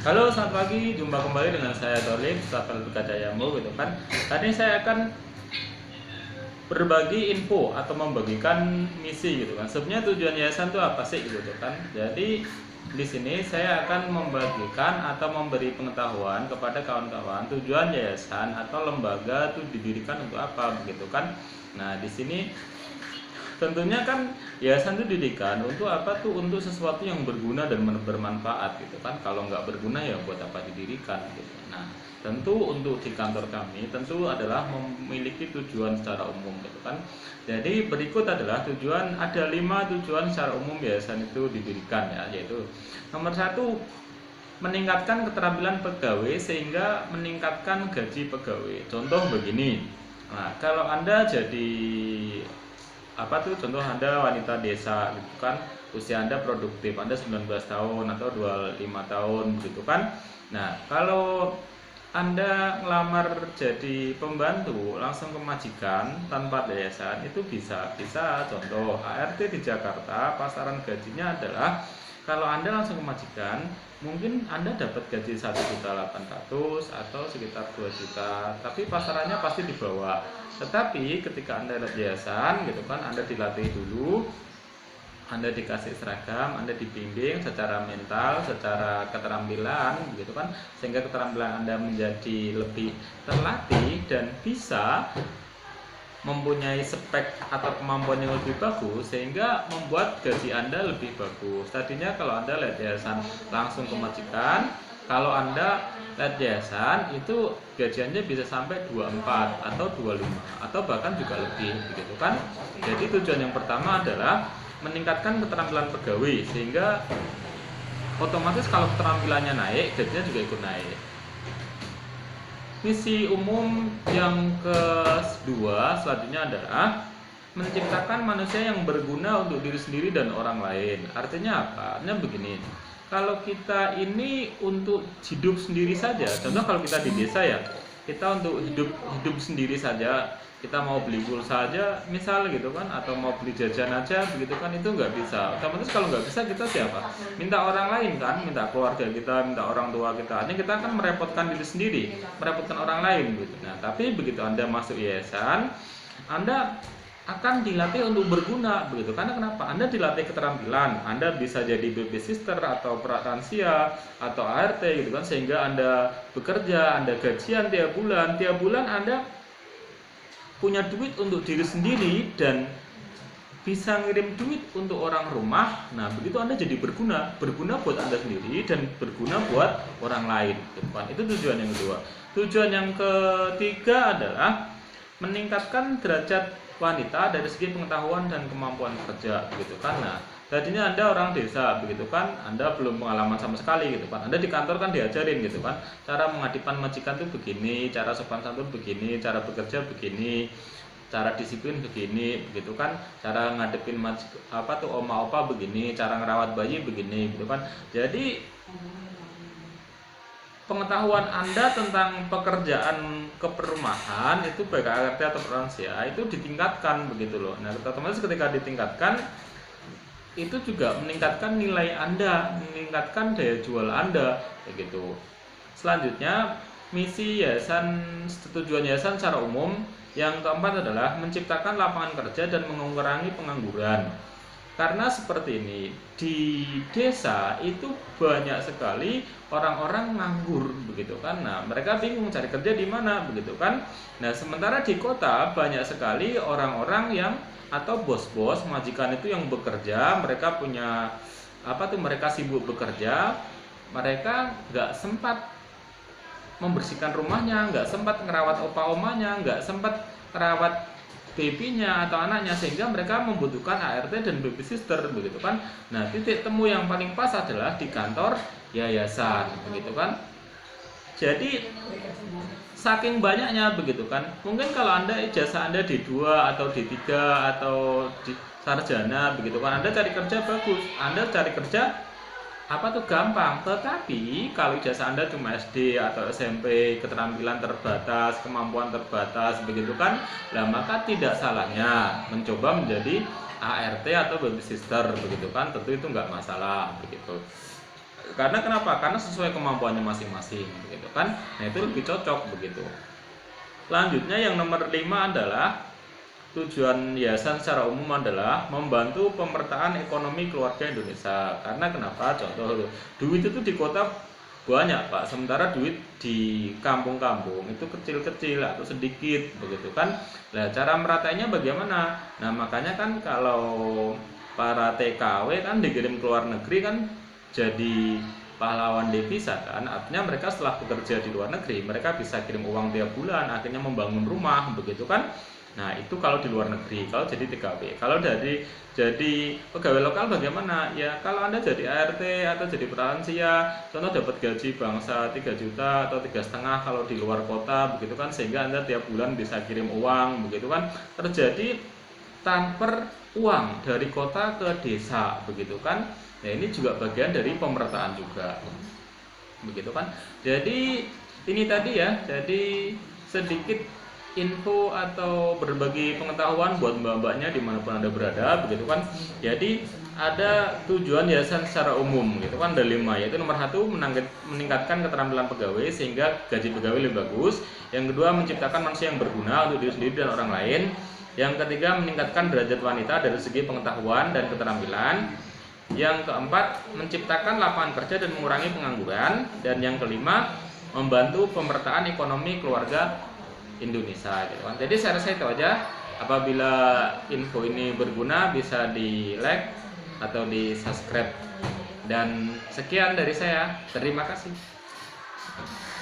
Halo, selamat pagi. Jumpa kembali dengan saya Tolik, staf LPK Jayamu gitu kan. Tadi saya akan berbagi info atau membagikan misi gitu kan. Sebenarnya tujuan yayasan itu apa sih gitu kan. Jadi di sini saya akan membagikan atau memberi pengetahuan kepada kawan-kawan tujuan yayasan atau lembaga itu didirikan untuk apa begitu kan. Nah, di sini tentunya kan yayasan itu didirikan untuk apa tuh, untuk sesuatu yang berguna dan bermanfaat gitu kan. Kalau nggak berguna ya buat apa didirikan gitu. Nah, tentu untuk di kantor kami tentu adalah memiliki tujuan secara umum gitu kan. Jadi berikut adalah tujuan, ada 5 tujuan secara umum yayasan itu didirikan ya, yaitu nomor satu, meningkatkan keterampilan pegawai sehingga meningkatkan gaji pegawai. Contoh begini, nah kalau Anda jadi apa tuh, contoh Anda wanita desa gitu kan, usia Anda produktif, Anda 19 tahun atau 25 tahun begitu kan. Nah, kalau Anda ngelamar jadi pembantu langsung ke majikan tanpa yayasan itu bisa contoh ART di Jakarta pasaran gajinya adalah, kalau Anda langsung ke majikan mungkin Anda dapat gaji 1.800.000 atau sekitar 2 juta, tapi pasarannya pasti di bawah. Tetapi ketika Anda lihat yayasan gitu kan, Anda dilatih dulu, Anda dikasih seragam, Anda dibimbing secara mental, secara keterampilan gitu kan, sehingga keterampilan Anda menjadi lebih terlatih dan bisa mempunyai spek atau kemampuan yang lebih bagus, sehingga membuat gaji Anda lebih bagus. Tadinya kalau Anda lihat yayasan langsung ke majikan, kalau Anda lihat yayasan itu gajiannya bisa sampai 24 atau 25 atau bahkan juga lebih begitu kan. Jadi tujuan yang pertama adalah meningkatkan keterampilan pegawai, sehingga otomatis kalau keterampilannya naik, gajinya juga ikut naik. Misi umum yang kedua selanjutnya adalah menciptakan manusia yang berguna untuk diri sendiri dan orang lain. Artinya apa? Artinya begini, kalau kita ini untuk hidup sendiri saja, contoh kalau kita di desa ya, kita untuk hidup sendiri saja, kita mau beli pulsa aja misal gitu kan, atau mau beli jajan aja begitu kan, itu nggak bisa. Otomatis kalau nggak bisa, kita siapa? Minta orang lain kan, minta keluarga kita, minta orang tua kita. Ini kita akan merepotkan diri sendiri, merepotkan orang lain gitu. Nah, tapi begitu Anda masuk yayasan, Anda akan dilatih untuk berguna begitu. Karena kenapa? Anda dilatih keterampilan, Anda bisa jadi baby sister atau perawat lansia atau ART gitu kan, sehingga Anda bekerja, Anda gajian tiap bulan Anda punya duit untuk diri sendiri dan bisa ngirim duit untuk orang rumah. Nah, begitu Anda jadi berguna buat Anda sendiri dan berguna buat orang lain gitu kan. Itu tujuan yang kedua. Tujuan yang ketiga adalah meningkatkan derajat wanita dari segi pengetahuan dan kemampuan kerja gitu kan. Nah, tadinya Anda orang desa begitu kan, Anda belum pengalaman sama sekali gitu kan. Anda di kantor kan diajarin gitu kan, cara menghadapi majikan tuh begini, cara sopan santun begini, cara bekerja begini, cara disiplin begini begitu kan, cara ngadepin apa tuh oma opa begini, cara ngerawat bayi begini gitu kan. Jadi pengetahuan Anda tentang pekerjaan keperumahan itu baik ART atau lansia itu ditingkatkan begitu loh. Nah, otomatis ketika ditingkatkan itu juga meningkatkan nilai Anda, meningkatkan daya jual Anda begitu. Selanjutnya, misi yayasan, tujuan yayasan secara umum yang keempat adalah menciptakan lapangan kerja dan mengurangi pengangguran. Karena seperti ini, di desa itu banyak sekali orang-orang nganggur begitu kan. Nah, mereka bingung cari kerja di mana begitu kan. Nah, sementara di kota banyak sekali orang-orang yang atau bos-bos majikan itu yang bekerja, mereka punya apa tuh, mereka sibuk bekerja, mereka nggak sempat membersihkan rumahnya, nggak sempat ngerawat opa omanya, nggak sempat merawat babynya atau anaknya, sehingga mereka membutuhkan ART dan baby sister begitu kan. Nah, titik temu yang paling pas adalah di kantor yayasan begitu kan. Jadi saking banyaknya begitu kan, mungkin kalau Anda ijazah Anda D2 atau D3 atau di sarjana begitu kan, Anda cari kerja bagus, Anda cari kerja apa tuh gampang. Tetapi kalau ijazah Anda cuma SD atau SMP, keterampilan terbatas, kemampuan terbatas begitu kan, lah maka tidak salahnya mencoba menjadi ART atau baby sister begitu kan, tentu itu nggak masalah begitu. Karena kenapa? Karena sesuai kemampuannya masing-masing begitu kan. Nah, itu lebih cocok begitu. Selanjutnya yang nomor 5 adalah tujuan yayasan secara umum adalah membantu pemetaan ekonomi keluarga Indonesia. Karena kenapa? Contoh, duit itu di kota banyak Pak, sementara duit di kampung-kampung itu kecil-kecil atau sedikit begitu kan. Nah, cara meratainya bagaimana? Nah, makanya kan kalau para TKW kan dikirim ke luar negeri kan jadi pahlawan devisa kan, artinya mereka setelah bekerja di luar negeri mereka bisa kirim uang tiap bulan, akhirnya membangun rumah begitu kan. Nah, itu kalau di luar negeri, kalau jadi TKW. Kalau jadi pegawai lokal bagaimana? Ya, kalau Anda jadi ART atau jadi lansia, contoh dapat gaji bangsa 3 juta atau 3,5 kalau di luar kota begitu kan, sehingga Anda tiap bulan bisa kirim uang begitu kan. Terjadi transfer uang dari kota ke desa begitu kan. Nah, ini juga bagian dari pemerataan juga. Begitu kan. Jadi ini tadi ya, jadi sedikit info atau berbagi pengetahuan buat mbak-mbaknya dimanapun Anda berada begitu kan. Jadi ada tujuan yayasan secara umum gitu kan, ada 5, yaitu nomor 1 meningkatkan keterampilan pegawai sehingga gaji pegawai lebih bagus. Yang kedua, menciptakan manusia yang berguna untuk diri sendiri dan orang lain. Yang ketiga, meningkatkan derajat wanita dari segi pengetahuan dan keterampilan. Yang keempat, menciptakan lapangan kerja dan mengurangi pengangguran. Dan yang kelima, membantu pemerataan ekonomi keluarga Indonesia gitu kan. Jadi saya rasa itu aja. Apabila info ini berguna bisa di like atau di subscribe. Dan sekian dari saya. Terima kasih.